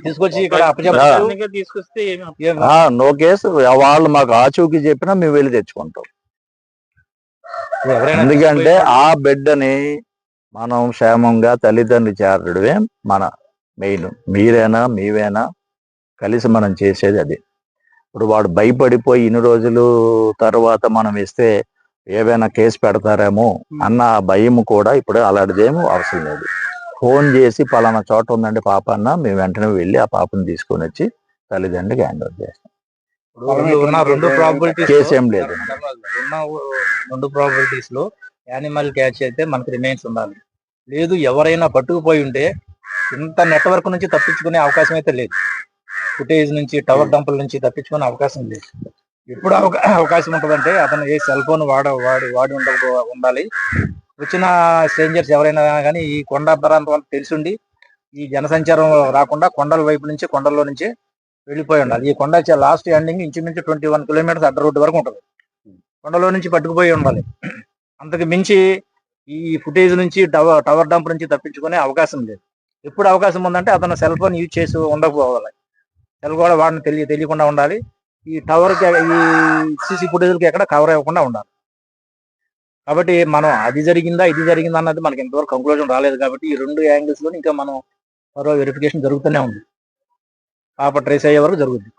తీసుకొచ్చి ఇక్కడ తీసుకొస్తే నో కేసు. వాళ్ళు మాకు ఆచూకీ చెప్పినా మేము వెళ్ళి తెచ్చుకుంటాం. ఎందుకంటే ఆ బిడ్డని మనం క్షేమంగా తల్లిదండ్రులు చేరడమే మన మెయిన్. మీరైనా మీవేనా కలిసి మనం చేసేది అది. ఇప్పుడు వాడు భయపడిపోయి ఇన్ని రోజులు తర్వాత మనం ఇస్తే ఏవైనా కేసు పెడతారేమో అన్న భయం కూడా ఇప్పుడు అలాంటిదేమో అవసరం లేదు. ఫోన్ చేసి పలానా చోట ఉందండి పాప అన్న, మేము వెంటనే వెళ్ళి ఆ పాపను తీసుకొని వచ్చి తల్లిదండ్రులకి హ్యాండ్ ఓవర్ చేస్తాం. కేసు ఏం లేదు. రెండు ప్రాబిలిటీస్ లో యానిమల్ క్యాచ్ అయితే మనకి రిమైన్స్ ఉండాలి. లేదు ఎవరైనా పట్టుకుపోయి ఉంటే ఇంత నెట్వర్క్ నుంచి తప్పించుకునే అవకాశం అయితే లేదు. ఫుటేజ్ నుంచి టవర్ డంపుల నుంచి తప్పించుకునే అవకాశం లేదు. ఎప్పుడు అవకాశం ఉంటుందంటే అతను ఏ సెల్ ఫోన్ వాడి ఉండాలి. వచ్చిన స్ట్రేంజర్స్ ఎవరైనా కానీ ఈ కొండ ప్రాంతం తెలిసిండి ఈ జనసంచారం రాకుండా కొండల వైపు నుంచి కొండల్లో నుంచి వెళ్ళిపోయి ఉండాలి. ఈ కొండ లాస్ట్ ఎండింగ్ ఇంచుమించు 21 కిలోమీటర్స్ అడ్డ రోడ్డు వరకు ఉంటుంది. కొండలో నుంచి పట్టుకుపోయి ఉండాలి. అంతకు మించి ఈ ఫుటేజ్ నుంచి టవర్ డంప్ నుంచి తప్పించుకునే అవకాశం లేదు. ఎప్పుడు అవకాశం ఉందంటే అతను సెల్ ఫోన్ యూజ్ చేసి ఉండకపోవాలి. సెల్ కూడా వాడిని తెలియకుండా ఉండాలి. ఈ టవర్కి ఈ సీసీ ఫుటేజ్కి ఎక్కడ కవర్ అవ్వకుండా ఉండాలి. కాబట్టి మనం అది జరిగిందా ఇది జరిగిందా అన్నది మనకి ఇంతవరకు కంక్లూజన్ రాలేదు. కాబట్టి ఈ రెండు యాంగిల్స్ లో ఇంకా మనం మరో వెరిఫికేషన్ జరుగుతూనే ఉంది. పాప ట్రేస్ అయ్యే వరకు జరుగుతుంది.